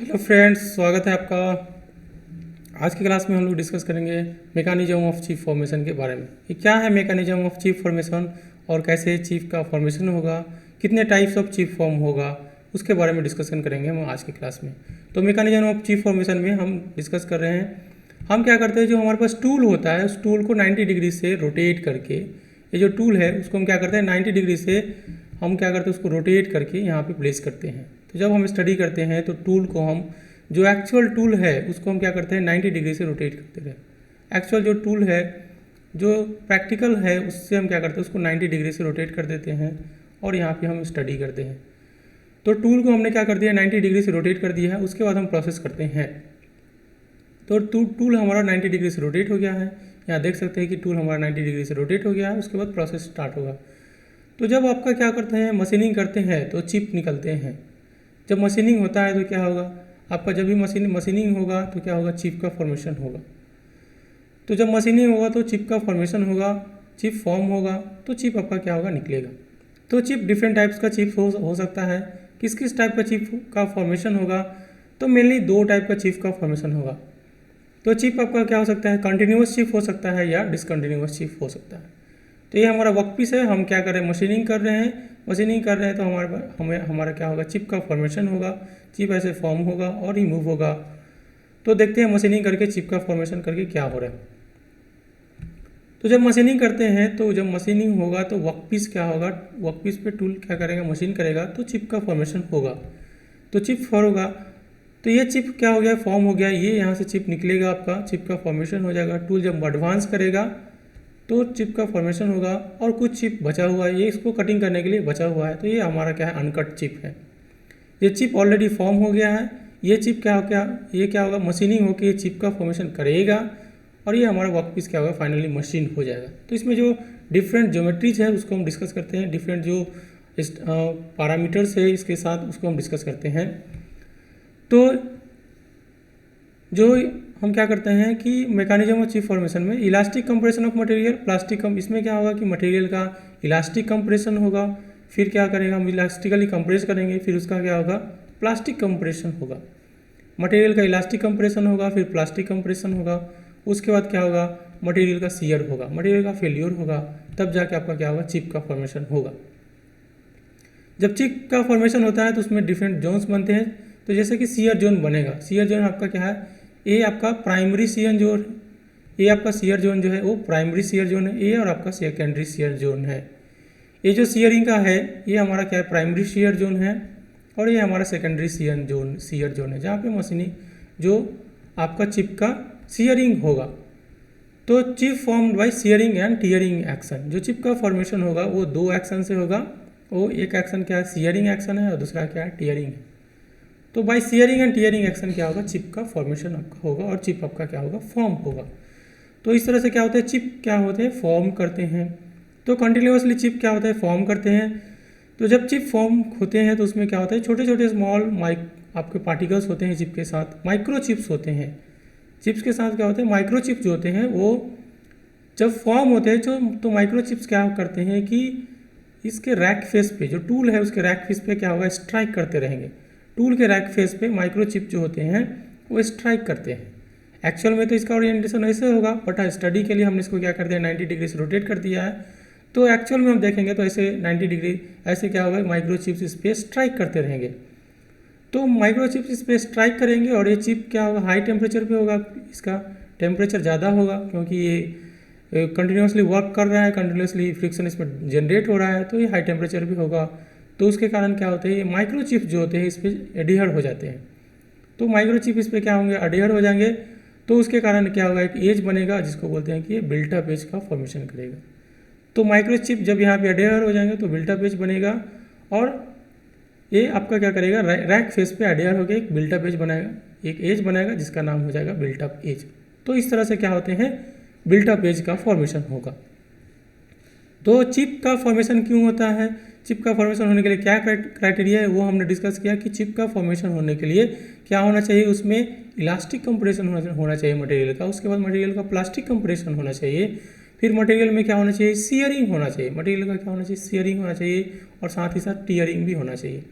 Hello friends, स्वागत है आपका। आज की क्लास में हम लोग डिस्कस करेंगे मैकेनिज्म ऑफ चिप फॉर्मेशन के बारे में। ये क्या है मैकेनिज्म ऑफ चिप फॉर्मेशन और कैसे चिप का फॉर्मेशन होगा, कितने टाइप्स ऑफ चिप फॉर्म होगा, उसके बारे में डिस्कशन करेंगे हम आज की क्लास में। तो मैकेनिज्म ऑफ चिप फॉर्मेशन में हम डिस्कस कर रहे हैं, हम क्या करते हैं, जो हमारे पास टूल होता है उस टूल को 90 डिग्री से रोटेट करके, ये जो टूल है उसको हम क्या करते हैं 90 डिग्री से हम क्या करते हैं उसको रोटेट करके यहाँ पे प्लेस करते हैं। तो जब हम स्टडी करते हैं तो टूल को हम, जो एक्चुअल टूल है उसको हम क्या करते हैं 90 डिग्री से रोटेट करते रहे। एक्चुअल जो टूल है, जो प्रैक्टिकल है, उससे हम क्या करते हैं उसको 90 डिग्री से रोटेट कर देते हैं और यहाँ पे हम स्टडी करते हैं। तो टूल को हमने क्या कर दिया 90 डिग्री से रोटेट कर दिया है, उसके बाद हम प्रोसेस करते हैं। तो टूल हमारा 90 डिग्री से रोटेट हो गया है, यहाँ देख सकते हैं कि टूल हमारा 90 डिग्री से रोटेट हो गया है। उसके बाद प्रोसेस स्टार्ट होगा। तो जब आपका क्या करते हैं मशीनिंग करते हैं तो चिप निकलते हैं। जब मशीनिंग होता है तो क्या होगा आपका, जब भी मशीनिंग होगा तो क्या होगा, चिप का फॉर्मेशन होगा। तो जब मशीनिंग होगा तो चिप का फॉर्मेशन होगा, चिप फॉर्म होगा, तो चिप आपका क्या होगा निकलेगा। तो चिप डिफरेंट टाइप्स का चिप हो सकता है। किस किस टाइप का चिप का फॉर्मेशन होगा, तो मेनली दो टाइप का चिप का फॉर्मेशन होगा। तो चिप आपका क्या हो सकता है, कंटिन्यूस चिप हो सकता है या डिसकंटिन्यूस चिप हो सकता है। तो ये हमारा वर्कपीस है, हम क्या कर रहे हैं मशीनिंग कर रहे हैं तो हमारा क्या होगा, चिप का फॉर्मेशन होगा, चिप ऐसे फॉर्म होगा और रिमूव होगा। तो देखते हैं मशीनिंग करके चिप का फॉर्मेशन करके क्या हो रहा है। तो जब मशीनिंग करते हैं तो जब मशीनिंग होगा तो वर्कपीस क्या होगा, वर्कपीस पे टूल क्या करेगा, मशीन करेगा तो चिप का फॉर्मेशन होगा। तो चिप फॉर्म होगा, तो ये चिप क्या हो गया, फॉर्म हो गया, ये यहाँ से चिप निकलेगा, आपका चिप का फॉर्मेशन हो जाएगा। टूल जब एडवांस करेगा तो चिप का फॉर्मेशन होगा और कुछ चिप बचा हुआ है, ये इसको कटिंग करने के लिए बचा हुआ है। तो ये हमारा क्या है, अनकट चिप है। ये चिप ऑलरेडी फॉर्म हो गया है, ये चिप ये क्या होगा, मशीनिंग होकर ये चिप का फॉर्मेशन करेगा और ये हमारा वर्कपीस क्या होगा, फाइनली मशीन हो जाएगा। तो इसमें जो डिफरेंट ज्योमेट्रीज है उसको हम डिस्कस करते हैं, डिफरेंट जो पैरामीटर्स है इसके साथ उसको हम डिस्कस करते हैं। तो जो हम क्या करते हैं कि मैकेनिज्म ऑफ चिप फॉर्मेशन में elastic compression of material, plastic इसमें क्या होगा कि मटेरियल का इलास्टिक कंप्रेशन होगा, फिर क्या करेगा हम इलास्टिकली कंप्रेस करेंगे, फिर उसका क्या होगा प्लास्टिक कंप्रेशन होगा। मटेरियल का इलास्टिक कंप्रेशन होगा, फिर प्लास्टिक कंप्रेशन होगा, उसके बाद क्या होगा मटेरियल का शियर होगा, मटेरियल का फेल्योर होगा, तब जाके आपका क्या होगा चिप का फॉर्मेशन होगा। जब चिप का फॉर्मेशन होता है तो उसमें डिफरेंट जोन्स बनते हैं। तो जैसे कि शियर जोन बनेगा, शियर जोन आपका क्या है, ये आपका प्राइमरी शियर जोन, ये आपका शियर जोन जो है वो प्राइमरी शियर जोन है, ये और आपका सेकेंडरी शियर जोन है। ये जो शियरिंग का है ये हमारा क्या है, प्राइमरी शियर जोन है, और ये हमारा सेकेंडरी शियर जोन है, जहाँ पे मशीनिंग जो आपका चिप का शियरिंग होगा। तो chip formed by shearing and tearing action, जो चिप का फॉर्मेशन होगा वो दो एक्शन से होगा। वो एक एक्शन क्या है, शियरिंग एक्शन है, और दूसरा क्या है, टियरिंग है। तो by shearing and tearing action क्या होगा, चिप का फॉर्मेशन आपका होगा और चिप आपका क्या होगा, फॉर्म होगा। तो इस तरह से क्या होता है, चिप क्या होते हैं, फॉर्म करते हैं। तो कंटिन्यूसली चिप क्या होता है, फॉर्म करते हैं। तो जब चिप फॉर्म होते हैं तो उसमें क्या होता है, छोटे छोटे स्मॉल आपके पार्टिकल्स होते हैं चिप के साथ, माइक्रो चिप्स होते हैं। चिप्स के साथ क्या होते हैं, माइक्रो चिप्स जो होते हैं वो जब फॉर्म होते हैं तो माइक्रो चिप्स क्या करते हैं कि इसके रैक फेस पे, जो टूल है उसके रैक फेस पे क्या होगा, स्ट्राइक करते रहेंगे। टूल के रैक फेस पे माइक्रो चिप जो होते हैं वो स्ट्राइक करते हैं। एक्चुअल में तो इसका ओरिएंटेशन ऐसे होगा, बट स्टडी के लिए हमने इसको क्या कर दिया 90 डिग्री से रोटेट कर दिया है। तो एक्चुअल में हम देखेंगे तो ऐसे 90 डिग्री ऐसे क्या होगा, माइक्रो चिप्स इस पर स्ट्राइक करते रहेंगे। तो माइक्रो चिप्स इस पर स्ट्राइक करेंगे और ये चिप क्या होगा, हाई टेम्परेचर पे होगा, इसका टेम्परेचर ज़्यादा होगा क्योंकि ये कंटिन्यूसली वर्क कर रहा है, कंटिन्यूसली फ्रिक्शन इसमें जनरेट हो रहा है, तो ये हाई टेम्परेचर भी होगा। तो उसके कारण क्या होते हैं, ये माइक्रो चिप्स जो होते हैं इस पर एडियर हो जाते हैं। तो माइक्रो चिप इस पर क्या होंगे, एडियर हो जाएंगे। तो उसके कारण क्या होगा, एक एज बनेगा जिसको बोलते हैं कि ये बिल्टअप एज का फॉर्मेशन करेगा। तो माइक्रो चिप जब यहाँ पे एडियर हो जाएंगे तो बिल्टअप एज बनेगा और ये आपका क्या करेगा, रैक फेस पे एडियर होकर एक बिल्टअप एज बनाएगा, एक एज बनाएगा जिसका नाम हो जाएगा बिल्टअप एज। तो इस तरह से क्या होते हैं, बिल्टअप एज का फॉर्मेशन होगा। तो चिप का फॉर्मेशन क्यों होता है, चिप का फॉर्मेशन होने के लिए क्या क्राइटेरिया है वो हमने डिस्कस किया कि चिप का फॉर्मेशन होने के लिए क्या होना चाहिए, उसमें इलास्टिक कंप्रेशन होना चाहिए मटेरियल का, उसके बाद मटेरियल का प्लास्टिक कंप्रेशन होना चाहिए, फिर मटेरियल में क्या होना चाहिए, शियरिंग होना चाहिए, मटेरियल का क्या होना चाहिए, शियरिंग होना चाहिए, और साथ ही साथ टियरिंग भी होना चाहिए।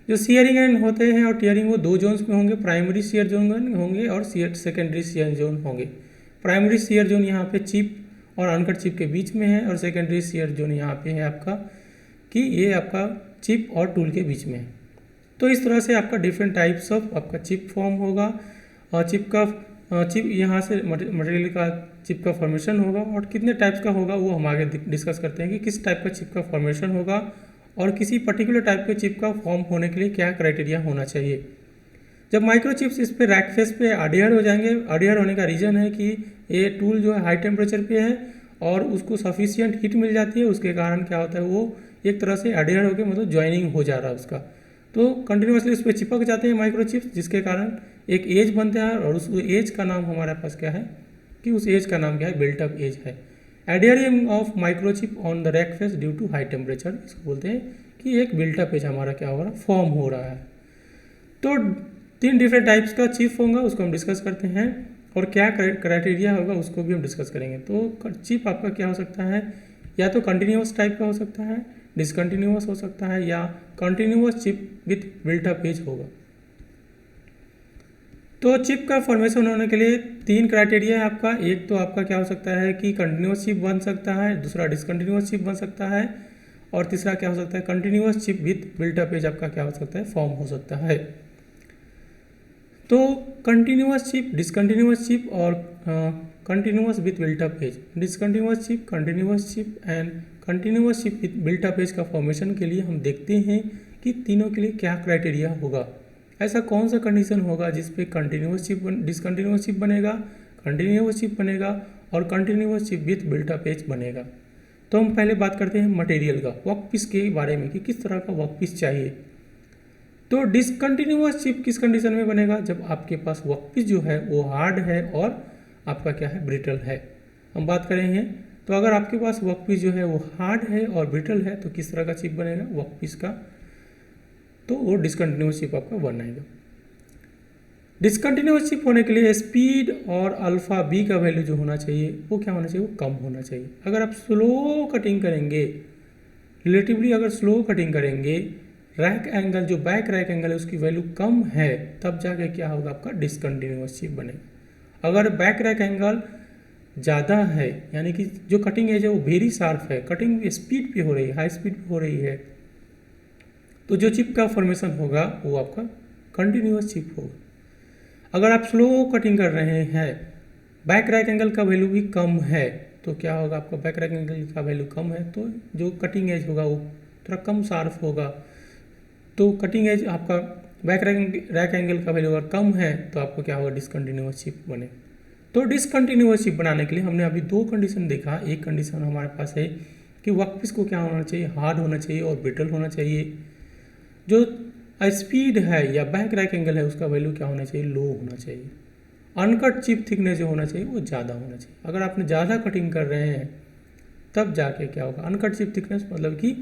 जो शियरिंग एंड होते हैं और टियरिंग वो दो जोन्स में होंगे, प्राइमरी शियर जोन होंगे और सेकेंडरी शियर जोन होंगे। प्राइमरी शियर जोन यहाँ पे चिप और अनकट चिप के बीच में है और सेकेंडरी शियर जोन यहाँ पे है आपका कि ये आपका चिप और टूल के बीच में है। तो इस तरह से आपका डिफरेंट टाइप्स ऑफ आपका चिप फॉर्म होगा और चिप यहाँ से मटेरियल का चिप का फॉर्मेशन होगा और कितने टाइप्स का होगा वो हम आगे डिस्कस करते हैं कि किस टाइप का चिप का फॉर्मेशन होगा और किसी पर्टिकुलर टाइप के चिप का फॉर्म होने के लिए क्या क्राइटेरिया होना चाहिए। जब माइक्रोचिप्स इस पे रैक फेस पे अडियर हो जाएंगे, अडियर होने का रीज़न है कि ये टूल जो है हाई टेम्परेचर पे है और उसको सफिशियंट हीट मिल जाती है, उसके कारण क्या होता है वो एक तरह से अडियर होकर मतलब ज्वाइनिंग हो जा रहा है उसका, तो कंटिन्यूसली उस पर चिपक जाते हैं माइक्रोचिप्स, जिसके कारण एक एज बनता है और उस एज का नाम हमारे पास क्या है कि उस एज का नाम क्या है, बिल्ट अप एज है। Adhering of microchip on the rake face due to high temperature, इसको बोलते हैं कि एक बिल्ट अप एज हमारा क्या हो रहा है, फॉर्म हो रहा है। तो 3 डिफरेंट टाइप्स का चिप होगा, उसको हम डिस्कस करते हैं और क्या क्राइटेरिया होगा उसको भी हम डिस्कस करेंगे। तो चिप आपका क्या हो सकता है, या तो कंटिन्यूस टाइप का हो सकता है, डिसकंटिन्यूस हो सकता है या continuous chip with built up edge होगा। तो चिप का फॉर्मेशन होने के लिए 3 क्राइटेरिया है आपका। एक तो आपका क्या हो सकता है कि कंटिन्यूस चिप बन सकता है, दूसरा डिसकंटिन्यूस चिप बन सकता है और तीसरा क्या हो सकता है, continuous chip with built up edge आपका क्या हो सकता है, फॉर्म हो सकता है। तो कंटिन्यूस चिप, डिसकंटिन्यूस चिप और continuous with built up edge, discontinuous chip and continuous chip with built up edge का फॉर्मेशन के लिए हम देखते हैं कि तीनों के लिए क्या क्राइटेरिया होगा। ऐसा कौन सा कंडीशन होगा जिस पे कंटिन्यूस चिप डिसकंटिन्यूस चिप बनेगा, कंटिन्यूस चिप बनेगा और continuous chip with built up edge बनेगा। तो हम पहले बात करते हैं मटेरियल का, वर्कपीस के बारे में कि किस तरह का वर्कपीस चाहिए। तो डिसकंटिन्यूस चिप किस कंडीशन में बनेगा, जब आपके पास वर्कपीस जो है वो हार्ड है और आपका क्या है, ब्रिटल है। हम बात करेंगे तो अगर आपके पास वर्कपीस जो है वो हार्ड है और ब्रिटल है तो किस तरह का चिप बनेगा वर्कपीस का, तो वो डिसकंटिन्यूस चिप आपका बनाएगा। डिसकंटिन्यूस चिप होने के लिए स्पीड और अल्फा बी का वैल्यू जो होना चाहिए वो क्या होना चाहिए, वो कम होना चाहिए। अगर आप स्लो कटिंग करेंगे, रिलेटिवली अगर स्लो कटिंग करेंगे, रैक एंगल जो बैक रैक एंगल है उसकी वैल्यू कम है, तब जाके क्या होगा, आपका डिसकंटिन्यूस चिप बनेगा। अगर बैक रैक एंगल ज़्यादा है यानी कि जो कटिंग एज है वो वेरी शार्प है, कटिंग स्पीड पे हो रही है, हाई स्पीड पे हो रही है, तो जो चिप का फॉर्मेशन होगा वो आपका कंटिन्यूस चिप होगा। अगर आप स्लो कटिंग कर रहे हैं, बैक रैक एंगल का वैल्यू भी कम है, तो क्या होगा, आपका बैक रैक एंगल का वैल्यू कम है तो जो कटिंग एज होगा वो थोड़ा कम शार्प होगा। तो कटिंग एज आपका बैक रैक एंगल का वैल्यू अगर कम है तो आपको क्या होगा, डिसकंटिन्यूस चिप बने। तो डिसकंटिन्यूस चिप बनाने के लिए हमने अभी 2 कंडीशन देखा। एक कंडीशन हमारे पास है कि वर्कपीस को क्या होना चाहिए, हार्ड होना चाहिए और ब्रिटल होना चाहिए। जो स्पीड है या बैक रैक एंगल है उसका वैल्यू क्या होना चाहिए, लो होना चाहिए। अनकट चिप थिकनेस जो होना चाहिए वो ज़्यादा होना चाहिए। अगर आपने ज़्यादा कटिंग कर रहे हैं तब जाके क्या होगा, अनकट चिप थिकनेस मतलब कि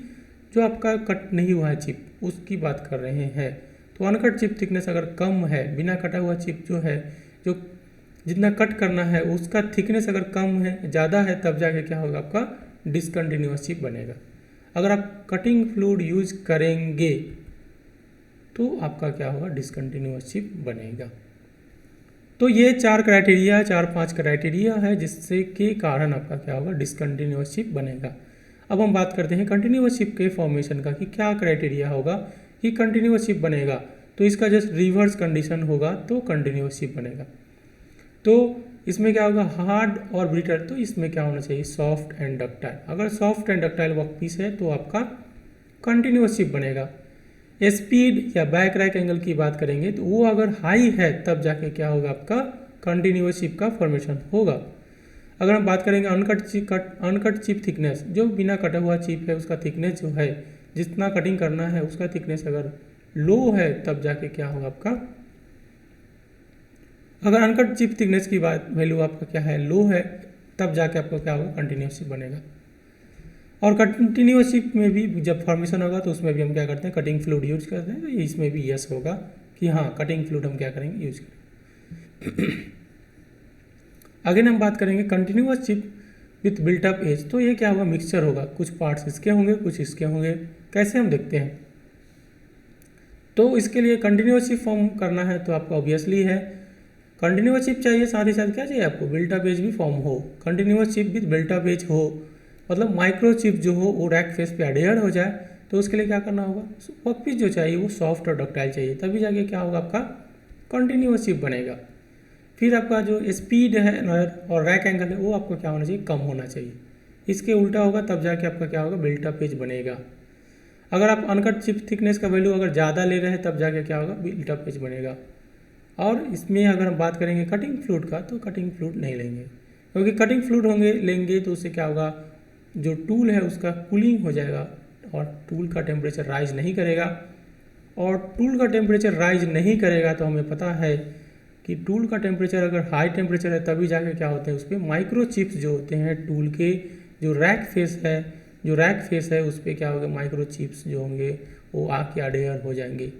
जो आपका कट नहीं हुआ है चिप उसकी बात कर रहे हैं। तो अनकट चिप थिकनेस अगर कम है, बिना कटा हुआ चिप जो है, जो जितना कट करना है उसका थिकनेस अगर कम है, ज़्यादा है, तब जाके क्या होगा, आपका डिसकंटिन्यूस चिप बनेगा। अगर आप कटिंग फ्लूइड यूज करेंगे तो आपका क्या होगा, डिसकंटिन्यूस चिप बनेगा। तो ये 4-5 क्राइटेरिया है जिससे के कारण आपका क्या होगा, डिसकंटिन्यूस चिप बनेगा। अब हम बात करते हैं कंटिन्यूस चिप के फॉर्मेशन का कि क्या क्राइटेरिया होगा कि कंटिन्यूस चिप बनेगा। तो इसका जस्ट रिवर्स कंडीशन होगा तो कंटिन्यूस चिप बनेगा। तो इसमें क्या होगा, हार्ड और ब्रिटल, तो इसमें क्या होना चाहिए, सॉफ्ट एंड डक्टाइल। अगर सॉफ्ट एंड डक्टाइल वर्कपीस है तो आपका कंटिन्यूस चिप बनेगा। स्पीड या बैक रैक एंगल की बात करेंगे तो वो अगर हाई है तब जाके क्या होगा, आपका कंटिन्यूस चिप का फॉर्मेशन होगा। अगर हम बात करेंगे अनकट चिप थिकनेस, जो बिना कटा हुआ चिप है उसका थिकनेस जो है, जितना कटिंग करना है उसका थिकनेस अगर लो है तब जाके क्या होगा, आपका अगर अनकट चिप थिकनेस की बात वैल्यू आपका क्या है, लो है, तब जाके आपको क्या होगा, कंटिन्यूस चिप बनेगा। और कंटिन्यूस चिप में भी जब फॉर्मेशन होगा तो उसमें भी हम क्या करते हैं, कटिंग फ्लूइड यूज करते हैं। तो इसमें भी यस होगा कि हाँ, कटिंग फ्लूइड हम क्या करेंगे, यूज करेंगे। अगेन हम बात करेंगे continuous chip with built up edge. तो ये क्या होगा, मिक्सचर होगा, कुछ पार्ट्स इसके होंगे कुछ इसके होंगे। कैसे हम देखते हैं, तो इसके लिए कंटिन्यूअस चिप फॉर्म करना है तो आपको ऑब्वियसली है कंटिन्यूअस चिप चाहिए, साथ ही साथ क्या चाहिए आपको, बिल्ट अप एज भी फॉर्म हो, continuous chip with built up edge हो, मतलब माइक्रो चिप जो हो वो रैक फेस पे एडहेयर हो जाए। तो उसके लिए क्या करना होगा, वर्कपीस जो चाहिए वो सॉफ्ट और डक्टाइल चाहिए, तभी जाके क्या होगा आपका कंटिन्यूअस चिप बनेगा। फिर आपका जो स्पीड है और रैक एंगल है वो आपको क्या होना चाहिए, कम होना चाहिए। इसके उल्टा होगा तब जाके आपका क्या होगा, बिल्ट अप एज बनेगा। अगर आप अनकट चिप थिकनेस का वैल्यू अगर ज़्यादा ले रहे हैं तब जाके क्या होगा, बिल्ट अप एज बनेगा। और इसमें अगर हम बात करेंगे कटिंग फ्लूइड का, तो कटिंग फ्लूइड नहीं लेंगे, क्योंकि कटिंग फ्लूइड लेंगे तो उससे क्या होगा, जो टूल है उसका कूलिंग हो जाएगा और टूल का टेम्परेचर राइज नहीं करेगा। और टूल का टेम्परेचर राइज नहीं करेगा तो हमें पता है कि टूल का टेम्परेचर अगर हाई टेम्परेचर है तभी जाके क्या होते हैं, उस पर माइक्रो चिप्स जो होते हैं टूल के जो रैक फेस है उस पर क्या होगा, माइक्रो चिप्स जो होंगे वो आके अडेयर हो जाएंगे।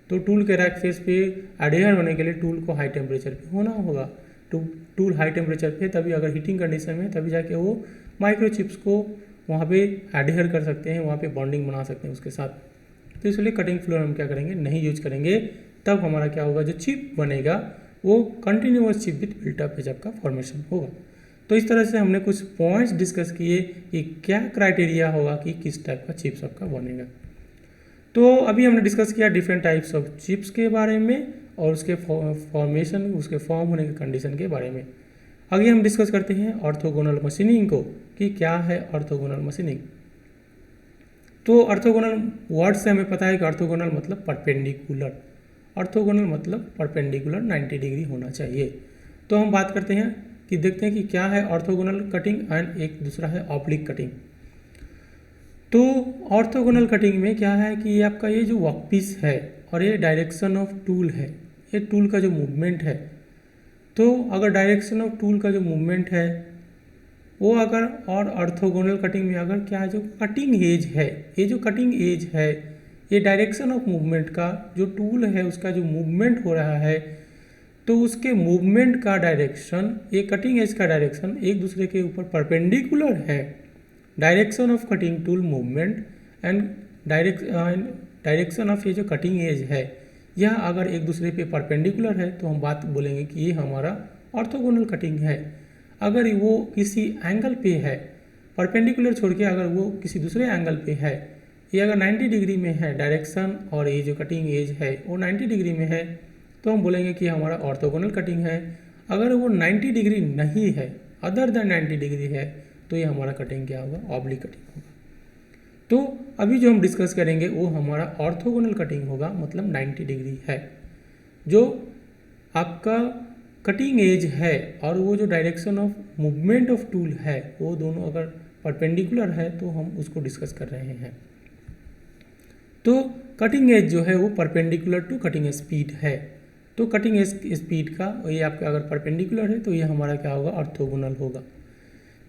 तो टूल के रैक फेस पे एडहेयर होने के लिए टूल को हाई टेम्परेचर पे होना होगा। टूल हाई टेम्परेचर पे तभी, अगर हीटिंग कंडीशन में तभी जाके वो माइक्रो चिप्स को वहाँ पे एडहेयर कर सकते हैं, वहाँ पे बॉन्डिंग बना सकते हैं उसके साथ। तो इसलिए कटिंग फ्लोर हम क्या करेंगे, नहीं यूज करेंगे। तब हमारा क्या होगा, जो चिप बनेगा वो continuous chip with built up edge का फॉर्मेशन होगा। तो इस तरह से हमने कुछ पॉइंट्स डिस्कस किए कि क्या क्राइटेरिया होगा कि किस टाइप का चिप्स आपका बनेगा। तो अभी हमने डिस्कस किया डिफरेंट टाइप्स ऑफ चिप्स के बारे में और उसके फॉर्मेशन, उसके फॉर्म होने के कंडीशन के बारे में। आगे हम डिस्कस करते हैं ऑर्थोगोनल मशीनिंग को, कि क्या है ऑर्थोगोनल मशीनिंग। तो ऑर्थोगोनल वर्ड से हमें पता है कि ऑर्थोगोनल मतलब परपेंडिकुलर, ऑर्थोगोनल मतलब परपेंडिकुलर 90 डिग्री होना चाहिए। तो हम बात करते हैं कि देखते हैं कि क्या है ऑर्थोगोनल कटिंग एंड एक दूसरा है ऑब्लिक कटिंग। तो ऑर्थोगोनल कटिंग में क्या है कि ये आपका ये जो वर्कपीस है और ये डायरेक्शन ऑफ टूल है, ये टूल का जो मूवमेंट है, तो अगर डायरेक्शन ऑफ टूल का जो मूवमेंट है वो अगर, और ऑर्थोगोनल कटिंग में अगर क्या जो कटिंग एज है, ये जो कटिंग एज है ये डायरेक्शन ऑफ मूवमेंट का, जो टूल है उसका जो मूवमेंट हो रहा है तो उसके मूवमेंट का डायरेक्शन, ये कटिंग एज का डायरेक्शन एक दूसरे के ऊपर परपेंडिकुलर है। Direction of cutting tool movement and direction of ये जो कटिंग एज है यह अगर एक दूसरे पे परपेंडिकुलर है तो हम बात बोलेंगे कि ये हमारा ऑर्थोगोनल कटिंग है। अगर वो किसी एंगल पे है, परपेंडिकुलर छोड़ के अगर वो किसी दूसरे एंगल पे है, ये अगर 90 डिग्री में है डायरेक्शन और ये जो कटिंग एज है वो 90 डिग्री में है तो हम बोलेंगे कि हमारा ऑर्थोगोनल कटिंग है। अगर वो 90 डिग्री नहीं है, अदर देन 90 डिग्री है, तो ये हमारा कटिंग क्या होगा, ऑब्लिक कटिंग होगा। तो अभी जो हम डिस्कस करेंगे वो हमारा ऑर्थोगोनल कटिंग होगा, मतलब 90 डिग्री है। जो आपका कटिंग एज है और वो जो direction of movement of tool है वो दोनों अगर परपेंडिकुलर है तो हम उसको डिस्कस कर रहे हैं। तो कटिंग एज जो है वो परपेंडिकुलर टू कटिंग स्पीड है। तो कटिंग एज स्पीड का ये आपका अगर परपेंडिकुलर है तो ये हमारा क्या होगा, ऑर्थोगोनल होगा।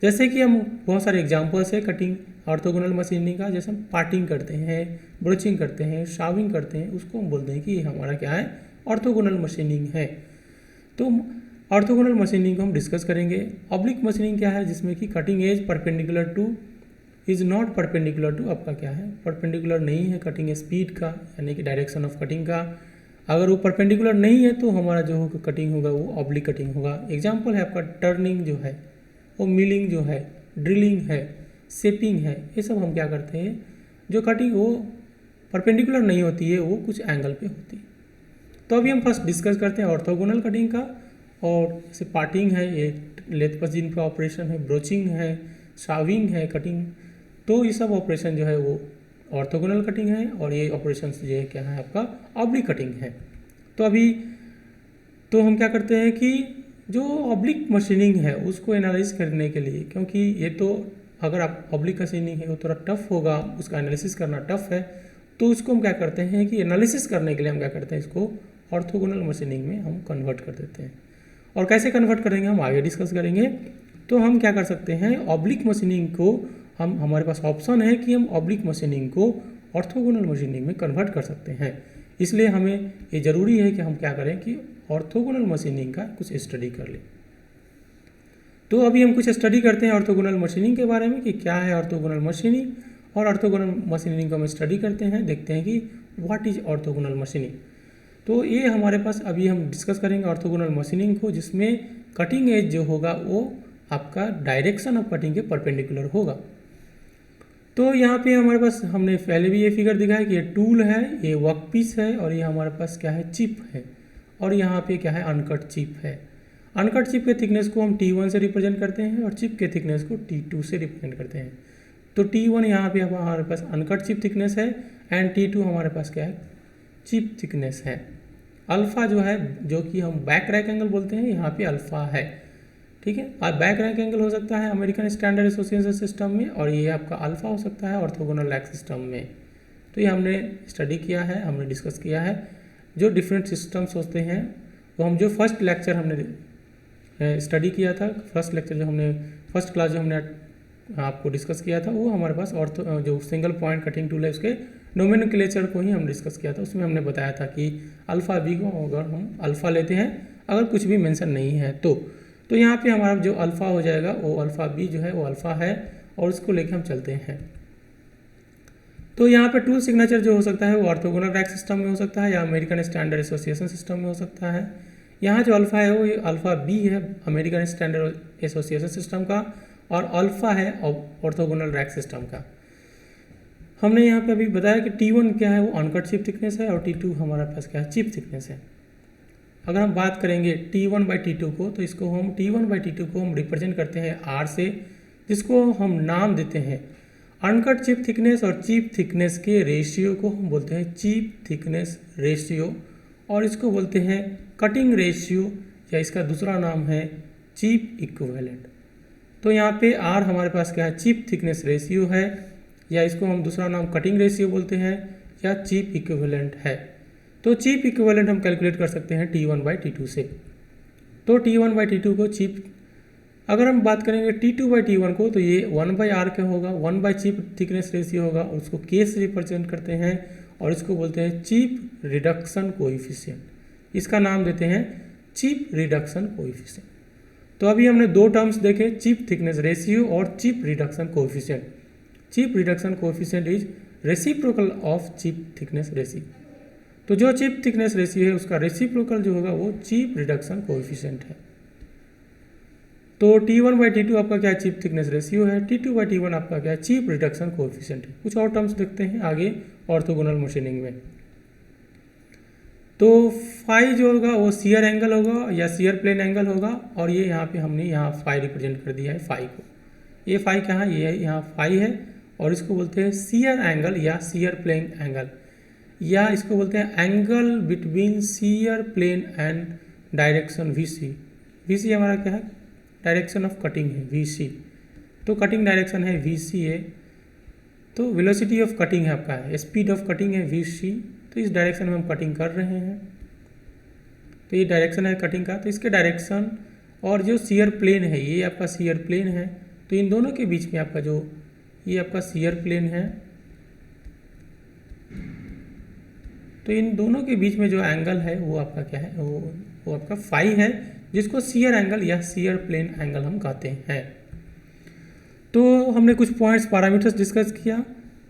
जैसे कि हम बहुत सारे एग्जांपल्स है कटिंग ऑर्थोगोनल मशीनिंग का, जैसे हम पार्टिंग करते हैं, ब्रोचिंग करते हैं, शाविंग करते हैं, उसको हम बोलते हैं कि ये हमारा क्या है, ऑर्थोगोनल मशीनिंग है। तो ऑर्थोगोनल मशीनिंग को हम डिस्कस करेंगे। ऑब्लिक मशीनिंग क्या है, जिसमें कि cutting edge perpendicular to is not perpendicular to, आपका क्या है, परपेंडिकुलर नहीं है कटिंग स्पीड का, यानी कि डायरेक्शन ऑफ कटिंग का। अगर वो परपेंडिकुलर नहीं है तो हमारा जो कटिंग होगा वो ऑब्लिक कटिंग होगा। एग्जाम्पल है आपका टर्निंग जो है, वो मिलिंग जो है, ड्रिलिंग है, शेपिंग है, ये सब हम क्या करते हैं, जो कटिंग वो परपेंडिकुलर नहीं होती है, वो कुछ एंगल पे होती है। तो अभी हम फर्स्ट डिस्कस करते हैं ऑर्थोगोनल कटिंग का। और जैसे पार्टिंग है, ये लेथ मशीन का ऑपरेशन है, ब्रोचिंग है, शाविंग है, कटिंग, तो ये सब ऑपरेशन जो है वो ऑर्थोगोनल कटिंग है और ये ऑपरेशन जो है क्या है आपका ऑब्लिक कटिंग है। तो अभी तो हम क्या करते हैं कि जो ऑब्लिक मशीनिंग है उसको एनालिसिस करने के लिए, क्योंकि ये तो अगर आप ऑब्लिक मशीनिंग है वो थोड़ा टफ होगा, उसका एनालिसिस करना टफ है, तो उसको हम क्या करते हैं कि एनालिसिस करने के लिए हम क्या करते हैं, इसको ऑर्थोगोनल मशीनिंग में हम कन्वर्ट कर देते हैं। और कैसे कन्वर्ट करेंगे हम आगे डिस्कस करेंगे। तो हम क्या कर सकते हैं, ऑब्लिक मशीनिंग को हम, हमारे पास ऑप्शन है कि हम ऑब्लिक मशीनिंग को ऑर्थोगोनल मशीनिंग में कन्वर्ट कर सकते हैं। इसलिए हमें ये ज़रूरी है कि हम क्या करें कि ऑर्थोगोनल मशीनिंग का कुछ स्टडी कर लें। तो अभी हम कुछ स्टडी करते हैं ऑर्थोगोनल मशीनिंग के बारे में कि क्या है ऑर्थोगोनल मशीनिंग, और ऑर्थोगोनल मशीनिंग को हम स्टडी करते हैं, देखते हैं कि व्हाट इज ऑर्थोगोनल मशीनिंग। तो ये हमारे पास अभी हम डिस्कस करेंगे ऑर्थोगोनल मशीनिंग को, जिसमें कटिंग एज जो होगा वो आपका डायरेक्शन ऑफ कटिंग के परपेंडिकुलर होगा। तो यहाँ पे हमारे पास हमने पहले भी ये फिगर दिखाया कि ये टूल है, ये वर्क पीस है, और ये हमारे पास क्या है, चिप है, और यहाँ पे क्या है, अनकट चिप है। अनकट चिप के थिकनेस को हम T1 से रिप्रेजेंट करते हैं और चिप के थिकनेस को T2 से रिप्रेजेंट करते हैं। तो T1 यहाँ पे हमारे पास अनकट चिप थिकनेस है एंड T2 हमारे पास क्या है, चिप थिकनेस है। अल्फ़ा जो है, जो कि हम बैक रैक एंगल बोलते हैं, यहाँ पे अल्फ़ा है, ठीक है। और बैक रैक एंगल हो सकता है अमेरिकन स्टैंडर्ड एसोसिएशन सिस्टम में, और ये आपका अल्फ़ा हो सकता है ऑर्थोगोनल रैक सिस्टम में। तो ये हमने स्टडी किया है, हमने डिस्कस किया है जो डिफरेंट सिस्टम्स होते हैं। वो हम जो फर्स्ट लेक्चर हमने स्टडी किया था, फर्स्ट लेक्चर जो हमने फर्स्ट क्लास जो हमने आपको डिस्कस किया था, वो हमारे पास ऑर्थो जो सिंगल पॉइंट कटिंग टूल है उसके नोमेनक्लेचर को ही हम डिस्कस किया था। उसमें हमने बताया था कि अल्फ़ा बी को अगर हम अल्फ़ा लेते हैं, अगर कुछ भी मेंशन नहीं है तो यहाँ पे हमारा जो अल्फ़ा हो जाएगा वो अल्फ़ा बी जो है वो अल्फ़ा है, और उसको लेके हम चलते हैं। तो यहाँ पे टूल सिग्नेचर जो हो सकता है वो ऑर्थोगोनल रैक सिस्टम में हो सकता है या अमेरिकन स्टैंडर्ड एसोसिएशन सिस्टम में हो सकता है। यहाँ जो अल्फ़ा है वो ये अल्फ़ा बी है अमेरिकन स्टैंडर्ड एसोसिएशन सिस्टम का, और अल्फ़ा है ऑर्थोगोनल रैक सिस्टम का। हमने यहाँ पे अभी बताया कि T1 क्या है, वो अनकट चिप थिकनेस है, और T2 हमारे पास क्या है, चिप थिकनेस है। अगर हम बात करेंगे T1/T2 को, तो इसको हम T1/T2 को हम रिप्रेजेंट करते हैं R से, जिसको हम नाम देते हैं अनकट चिप थिकनेस, और चिप थिकनेस के रेशियो को हम बोलते हैं चिप थिकनेस रेशियो, और इसको बोलते हैं कटिंग रेशियो, या इसका दूसरा नाम है चिप इक्विवेलेंट। तो यहाँ पे R हमारे पास क्या है, चिप थिकनेस रेशियो है, या इसको हम दूसरा नाम कटिंग रेशियो बोलते हैं, या चिप इक्विवेलेंट है। तो चिप इक्विवेलेंट हम कैलकुलेट कर सकते हैं T1/T2 से। तो T1/T2 को चिप, अगर हम बात करेंगे T2/T1 को, तो ये 1/R का होगा, 1/चिप थिकनेस रेशियो होगा, और उसको K से रिप्रेजेंट करते हैं, और इसको बोलते हैं चिप रिडक्शन कोएफिशिएंट। इसका नाम देते हैं चिप रिडक्शन कोएफिशिएंट। तो अभी हमने दो टर्म्स देखे, चिप थिकनेस रेशियो और chip reduction coefficient. Chip reduction coefficient is reciprocal of chip thickness ratio. तो जो चिप थिकनेस रेशियो है उसका रेसिप्रोकल जो होगा वो चिप रिडक्शन कोएफिशिएंट है। तो T1/T2 आपका क्या चिप थिकनेस रेशियो है, T2/T1 आपका क्या चिप रिडक्शन कोएफिशिएंट है। कुछ और टर्म्स देखते हैं आगे ऑर्थोगोनल मशीनिंग में। तो फाई जो होगा वो शियर एंगल होगा या शियर प्लेन एंगल होगा, और ये यहाँ पे हमने यहाँ फाई रिप्रेजेंट कर दिया है फाई को। ये फाई कहाँ, ये यहाँ फाई है, और इसको बोलते हैं शियर एंगल या शियर प्लेन एंगल, या इसको बोलते हैं angle between shear plane and direction VC। VC हमारा क्या है, डायरेक्शन ऑफ कटिंग है VC। तो कटिंग डायरेक्शन है VC है, तो वेलोसिटी ऑफ कटिंग है आपका है, स्पीड ऑफ कटिंग है VC। तो इस डायरेक्शन में हम कटिंग कर रहे हैं, तो ये डायरेक्शन है कटिंग का। तो इसके डायरेक्शन और जो शियर प्लेन है, ये आपका शियर प्लेन है, तो इन दोनों के बीच में आपका जो ये आपका शियर प्लेन है, तो इन दोनों के बीच में जो एंगल है वो आपका क्या है, वो आपका फाई है, जिसको शियर एंगल या शियर प्लेन एंगल हम कहते हैं। तो हमने कुछ पॉइंट्स पैरामीटर्स डिस्कस किया।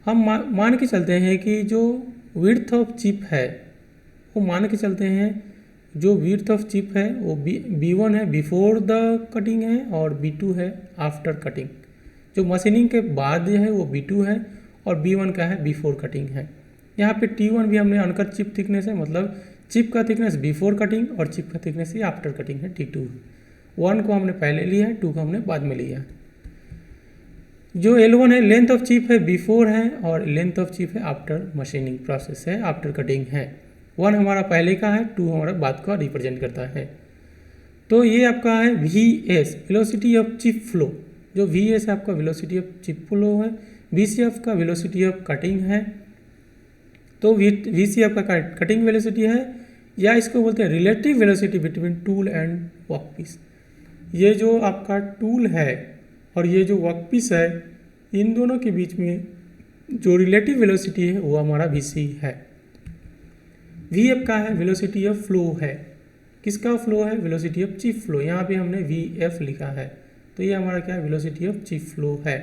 हम मान के चलते हैं कि जो विड्थ ऑफ चिप है, वो मान के चलते हैं जो विड्थ ऑफ चिप है वो B1 है बिफोर द कटिंग है, और B2 है आफ्टर कटिंग। जो मशीनिंग के बाद है वो B2 है, और B1 का है बिफोर कटिंग है। यहाँ पे T1 भी हमने अनकट चिप थिकनेस है, मतलब चिप का थिकनेस बिफोर कटिंग, और चिप का थिकनेस ही आफ्टर कटिंग है T2। 1 को हमने पहले लिया है, 2 को हमने बाद में लिया है। जो L1 है लेंथ ऑफ चिप है बिफोर है, और लेंथ ऑफ चिप है आफ्टर मशीनिंग प्रोसेस है, आफ्टर कटिंग है। 1 हमारा पहले का है, 2 हमारा बाद का रिप्रेजेंट करता है। तो ये आपका है VS velocity of chip flow. जो VS है आपका वेलोसिटी ऑफ चिप फ्लो है, VC आपका वेलोसिटी ऑफ कटिंग है। तो VC आपका कटिंग वेलोसिटी है, या इसको बोलते हैं relative velocity between tool and workpiece. ये जो आपका टूल है और ये जो वर्कपीस है, इन दोनों के बीच में जो रिलेटिव वेलोसिटी है वो हमारा VC है। V आपका है वेलोसिटी ऑफ फ्लो है। किसका फ्लो है, वेलोसिटी ऑफ चिप फ्लो। यहाँ पे हमने VF लिखा है, तो ये हमारा क्या है, वेलोसिटी ऑफ चिप फ्लो है।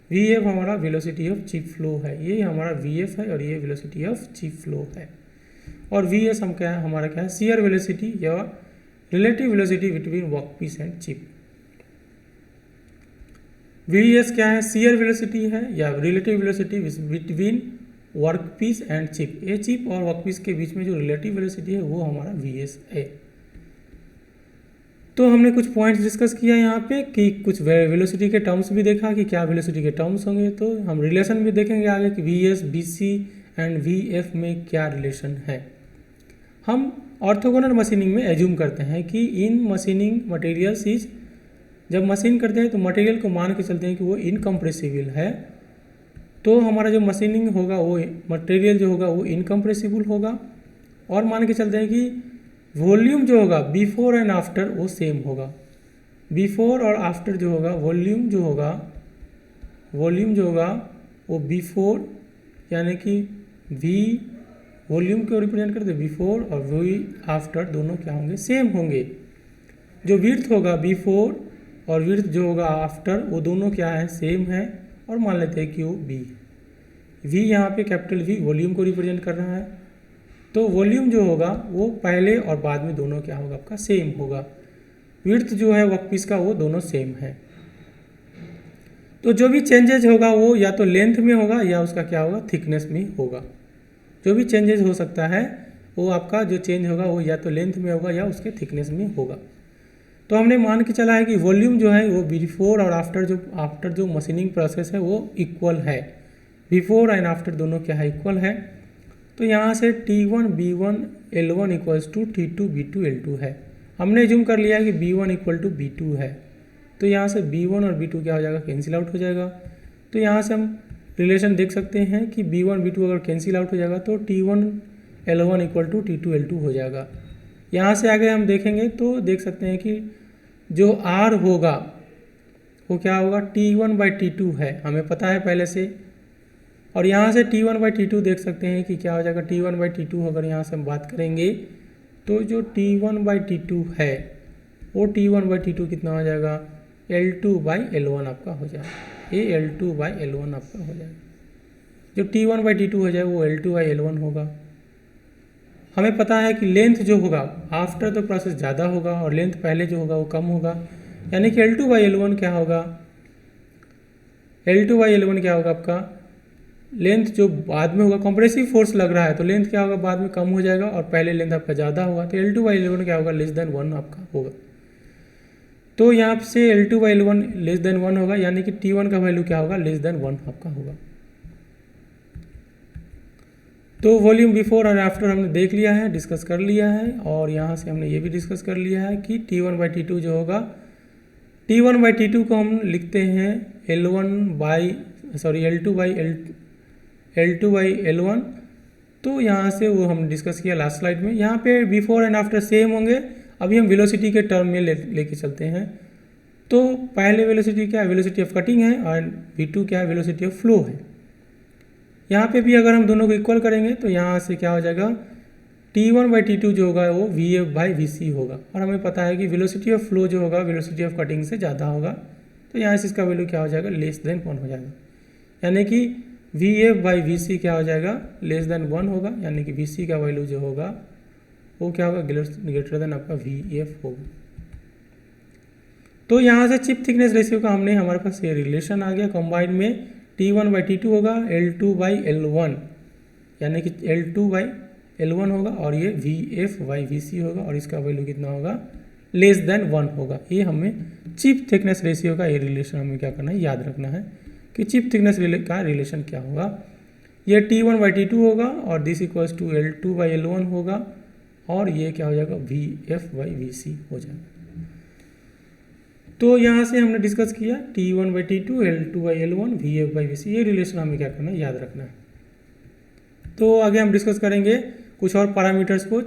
वी एफ हमारा वेलोसिटी ऑफ चिप फ्लो है, ये हमारा वी एफ है और ये वेलोसिटी ऑफ चिप फ्लो है। और वी एस हम क्या है, हमारा क्या है, शियर वेलोसिटी या relative velocity between workpiece and chip. V S क्या है, शियर वेलोसिटी है या relative velocity between workpiece and chip. ये चिप और वर्कपीस के बीच में जो रिलेटिव वेलोसिटी है वो हमारा वी एस है। तो हमने कुछ पॉइंट्स डिस्कस किया यहाँ पे कि कुछ वेलोसिटी के टर्म्स भी देखा कि क्या वेलोसिटी के टर्म्स होंगे, तो हम रिलेशन भी देखेंगे आगे कि V S B C and V F में क्या रिलेशन है। हम ऑर्थोगोनल मशीनिंग में एज्यूम करते हैं कि इन मशीनिंग मटेरियल्स इज, जब मशीन करते हैं तो मटेरियल को मान के चलते हैं कि वो इनकम्प्रेसिबल है, तो हमारा जो मशीनिंग होगा वो मटेरियल जो होगा वो इनकम्प्रेसिबल होगा। और मान के चलते हैं कि वॉल्यूम जो होगा बिफोर एंड आफ्टर वो सेम होगा। बिफोर और आफ्टर जो होगा वॉल्यूम जो होगा वो बिफोर यानी कि वी वॉल्यूम को रिप्रेजेंट करते हैं बिफोर और वी आफ्टर दोनों क्या होंगे, सेम होंगे। जो विड्थ होगा बिफोर और विड्थ जो होगा आफ्टर वो दोनों क्या है, सेम है। और मान लेते हैं कि वो वी है। वी यहाँ पे कैपिटल वी वॉल्यूम को रिप्रेजेंट कर रहा है, तो वॉल्यूम जो होगा वो पहले और बाद में दोनों क्या होगा, आपका सेम होगा। विड्थ जो है वर्कपीस का वो दोनों सेम है। तो जो भी चेंजेज होगा वो या तो लेंथ में होगा या उसका क्या होगा, थिकनेस में होगा। जो भी चेंजेज हो सकता है वो आपका जो चेंज होगा वो या तो लेंथ में होगा या उसके थिकनेस में होगा। तो हमने मान के चला है कि वॉल्यूम जो है वो बिफोर और आफ्टर जो मशीनिंग प्रोसेस है वो इक्वल है। बिफोर एंड आफ्टर दोनों क्या है, इक्वल है। तो यहाँ से T1 B1 L1 equals to T2 B2 L2 है। हमने जूम कर लिया कि B1 इक्वल टू B2 है, तो यहाँ से B1 और B2 क्या हो जाएगा, कैंसिल आउट हो जाएगा। तो यहाँ से हम रिलेशन देख सकते हैं कि B1 B2 अगर कैंसिल आउट हो जाएगा तो T1 L1 equal to T2 L2 हो जाएगा। यहाँ से आगे हम देखेंगे तो देख सकते हैं कि जो R होगा वो क्या होगा, T1/T2 है, हमें पता है पहले से। और यहाँ से T1/T2 देख सकते हैं कि क्या हो जाएगा, T1/T2 अगर यहाँ से हम बात करेंगे तो जो T1/T2 है वो T1/T2 कितना हो जाएगा, L2/L1 आपका हो जाएगा। ये L2/L1 आपका हो जाएगा। जो T1/T2 हो जाए वो L2/L1 होगा। हमें पता है कि लेंथ जो होगा आफ्टर द प्रोसेस ज़्यादा होगा और लेंथ पहले जो होगा वो कम होगा, यानी कि L2/L1 क्या होगा, L2/L1 क्या होगा आपका, लेंथ जो बाद में होगा, कंप्रेसिव फोर्स लग रहा है तो लेंथ क्या होगा, बाद में कम हो जाएगा और पहले लेंथ आपका ज़्यादा होगा, तो L2/L1 क्या होगा, लेस देन 1 आपका होगा। तो यहाँ से L2/L1 लेस देन 1 होगा, यानी कि T1 का वैल्यू क्या होगा, लेस देन 1 आपका होगा। तो वॉल्यूम बिफोर और आफ्टर हमने देख लिया है, डिस्कस कर लिया है। और यहाँ से हमने ये भी डिस्कस कर लिया है कि T1/T2 जो होगा, T1/T2 को हम लिखते हैं L2/L1। तो यहाँ से वो हम डिस्कस किया लास्ट स्लाइड में। यहाँ पे बिफोर एंड आफ्टर सेम होंगे। अभी हम वेलोसिटी के टर्म में लेके चलते हैं। तो पहले वेलोसिटी क्या है, वेलोसिटी ऑफ कटिंग है, और V2 क्या है, वेलोसिटी ऑफ फ्लो है। यहाँ पे भी अगर हम दोनों को इक्वल करेंगे तो यहाँ से क्या हो जाएगा, T1/T2 जो होगा वो VF/VC होगा। और हमें पता है कि वेलोसिटी ऑफ फ्लो जो होगा वेलोसिटी ऑफ कटिंग से ज़्यादा होगा, तो यहाँ से इसका वैल्यू क्या हो जाएगा, लेस देन 1 हो जाएगा। यानी कि VF/VC क्या हो जाएगा, लेस देन 1 होगा, यानी कि VC का वैल्यू जो होगा वो क्या होगा, ग्रेटर देन आपका VF होगा। तो यहाँ से चिप थिकनेस रेशियो का हमने, हमारे पास ये रिलेशन आ गया। कंबाइंड में T1/T2 होगा L2/L1, यानी कि L2/L1 होगा, और ये VF/VC होगा, और इसका वैल्यू कितना होगा, लेस देन 1 होगा। ये हमें चिप थिकनेस रेशियो का ये रिलेशन हमें क्या करना है, याद रखना है कि चिप थिकनेस का रिलेशन क्या होगा। ये T1/T2 होगा और दिस इक्वल्स टू L2/L1 होगा, और ये क्या हो जाएगा, VF/VC हो जाएगा। तो यहाँ से हमने डिस्कस किया T1/T2 L2/L1 VF/VC, ये रिलेशन हमें क्या करना है, याद रखना है। तो आगे हम डिस्कस करेंगे कुछ और पैरामीटर्स को।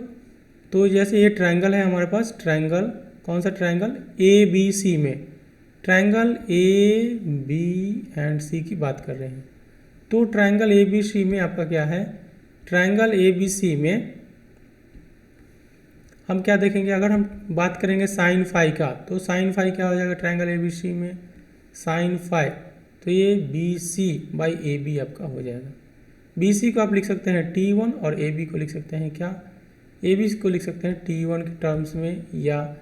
तो जैसे ये ट्रायंगल है हमारे पास, ट्रायंगल, कौन सा ट्रायंगल, ABC में, ट्रायंगल ABC की बात कर रहे हैं। तो ट्रायंगल ABC में आपका क्या है, ट्रायंगल ABC में हम क्या देखेंगे, अगर हम बात करेंगे साइन फाई का, तो साइन फाई क्या हो जाएगा ट्रायंगल ABC में, साइन फाई तो ये B C by A B आपका हो जाएगा। बी सी को आप लिख सकते हैं T1 और ए बी को लिख सकते हैं क्या, ए बी को लिख सकते हैं T1 के टर्म्स में, या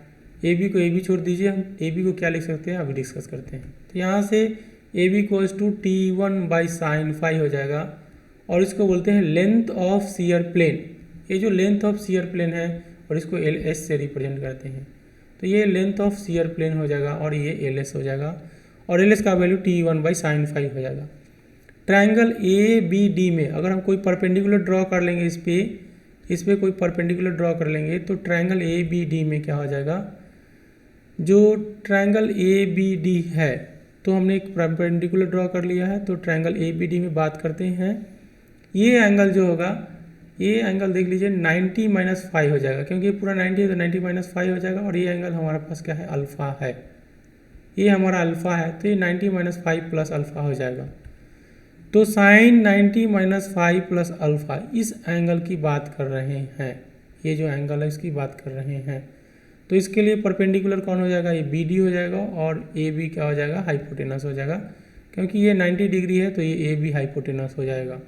ए बी को ए बी छोड़ दीजिए, हम ए बी को क्या लिख सकते हैं अभी डिस्कस करते हैं। तो यहाँ से A B equals to T1/sin⁵ हो जाएगा, और इसको बोलते हैं लेंथ ऑफ शियर प्लेन। ये जो लेंथ ऑफ शियर प्लेन है और इसको एल एस से रिप्रेजेंट करते हैं, तो ये लेंथ ऑफ शियर प्लेन हो जाएगा और ये एल एस हो जाएगा, और एल एस का वैल्यू T1/sin⁵ हो जाएगा। ट्रायंगल ए बी डी में अगर हम कोई परपेंडिकुलर ड्रॉ कर लेंगे, इस पे कोई परपेंडिकुलर ड्रॉ कर लेंगे, तो ट्रायंगल ए बी डी में क्या हो जाएगा, जो ट्रायंगल ए बी डी है, तो हमने एक परपेंडिकुलर ड्रॉ कर लिया है, तो ट्रायंगल ए बी डी में बात करते हैं। ये एंगल जो होगा, ये एंगल देख लीजिए 90-5 हो जाएगा, क्योंकि ये पूरा 90 है तो 90-5 हो जाएगा, और ये एंगल हमारे पास क्या है, अल्फ़ा है, ये हमारा अल्फ़ा है, तो ये 90-5 प्लस अल्फ़ा हो जाएगा। तो साइन 90-5 प्लस अल्फ़ा इस एंगल की बात कर रहे हैं, ये जो एंगल है इसकी बात कर रहे हैं। तो इसके लिए परपेंडिकुलर कौन हो जाएगा, ये बी डी हो जाएगा, और ए बी क्या हो जाएगा, हाइपोटेनस हो जाएगा, क्योंकि ये 90 डिग्री है तो ये ए बी हाइपोटेनस हो जाएगा।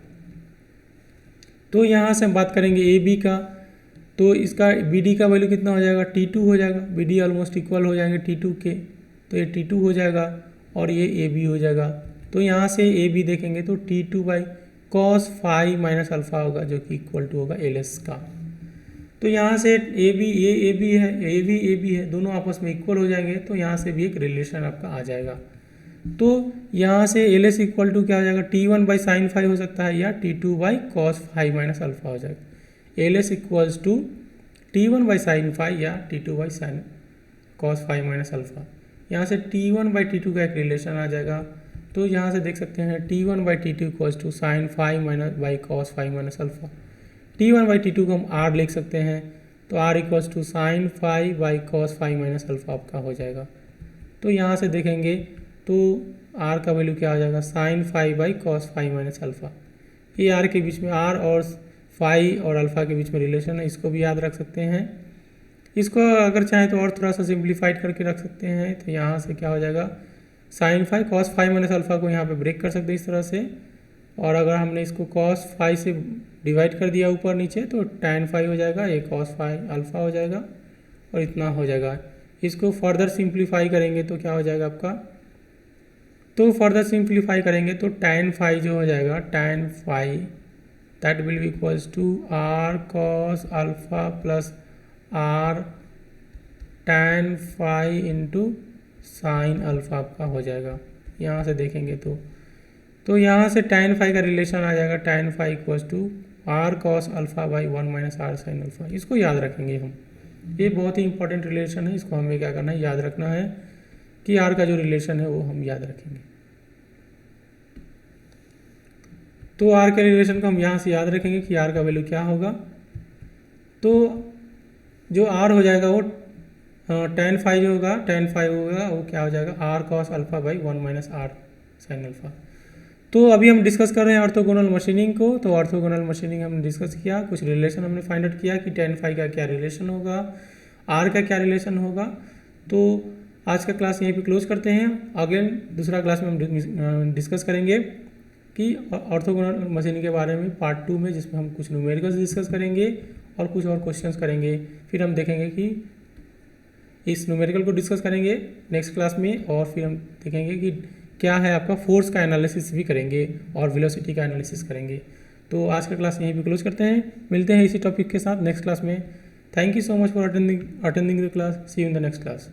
तो यहाँ से हम बात करेंगे ए बी का, तो इसका बी डी का वैल्यू कितना हो जाएगा, T2 हो जाएगा, बी डी ऑलमोस्ट इक्वल हो जाएंगे T2 के, तो ये T2 हो जाएगा और ये ए बी हो जाएगा। तो यहाँ से ए बी देखेंगे तो T2/cos⁵ माइनस अल्फ़ा होगा, जो कि इक्वल टू होगा एल एस का। तो यहाँ से ए बी है, ए बी है, दोनों आपस में इक्वल हो जाएंगे, तो यहाँ से भी एक रिलेशन आपका आ जाएगा। तो यहाँ से एल एस इक्वल टू क्या हो जाएगा, T1/sin⁵ हो सकता है, या T2/cos⁵ माइनस अल्फ़ा हो जाएगा। L S equals to T1/sin⁵ या T2/cos⁵ माइनस अल्फ़ा। यहाँ से T1/T2 का एक रिलेशन आ जाएगा, तो यहाँ से देख सकते हैं T1/T2 equals to sin⁵ minus alpha. T1/T2 को हम R लिख सकते हैं, तो R equals to sin⁵/cos⁵ minus alpha आपका हो जाएगा। तो यहाँ से देखेंगे तो R का वैल्यू क्या हो जाएगा, sin⁵/cos⁵ माइनस अल्फ़ा। ये R के बीच में, R और फाई और अल्फ़ा के बीच में रिलेशन है, इसको भी याद रख सकते हैं। इसको अगर चाहें तो और थोड़ा सा सिंप्लीफाइड करके रख सकते हैं, तो यहाँ से क्या हो जाएगा, sin⁵ cos⁵ माइनस अल्फ़ा को यहाँ पे ब्रेक कर सकते हैं इस तरह से, और अगर हमने इसको cos⁵ से डिवाइड कर दिया ऊपर नीचे तो tan⁵ हो जाएगा, ये cos⁵ अल्फ़ा हो जाएगा, और इतना हो जाएगा। इसको फर्दर सिंप्लीफाई करेंगे तो क्या हो जाएगा आपका, तो फर्दर सिंप्लीफाई करेंगे तो tan⁵ जो हो जाएगा, tan⁵ that will be equals to R cos alpha plus R tan⁵ into sine alpha आपका हो जाएगा। यहाँ से देखेंगे तो यहाँ से tan⁵ का रिलेशन आ जाएगा, tan⁵ equals to R cos alpha minus R sin alpha. इसको याद रखेंगे हम, ये बहुत ही इंपॉर्टेंट रिलेशन है, इसको हमें क्या करना है, याद रखना है कि R का जो रिलेशन है वो हम याद रखेंगे। तो R के रिलेशन को हम यहाँ से याद रखेंगे कि R का वैल्यू क्या होगा, तो जो R हो जाएगा वो tan⁵ जो होगा, tan⁵ होगा वो क्या हो जाएगा, R cos alpha minus R sin alpha. तो अभी हम डिस्कस कर रहे हैं ऑर्थोगोनल मशीनिंग को, तो ऑर्थोगोनल मशीनिंग हमने डिस्कस किया, कुछ रिलेशन हमने फाइंड आउट किया कि tan⁵ का क्या रिलेशन होगा, R का क्या रिलेशन होगा। तो आज का क्लास यहीं पे क्लोज करते हैं, अगेन दूसरा क्लास में हम डिस्कस करेंगे कि ऑर्थोगोनल मशीनिंग के बारे में पार्ट 2 में, जिसमें हम कुछ न्यूमेरिकल्स डिस्कस करेंगे और कुछ और क्वेश्चंस करेंगे। फिर हम देखेंगे कि इस न्यूमेरिकल को डिस्कस करेंगे नेक्स्ट क्लास में, और फिर हम देखेंगे कि क्या है आपका फोर्स का एनालिसिस भी करेंगे और वेलोसिटी का एनालिसिस करेंगे। तो आज का क्लास यहीं पे क्लोज करते हैं, मिलते हैं इसी टॉपिक के साथ नेक्स्ट क्लास में। Thank you so much for attending the class, see you in the next class.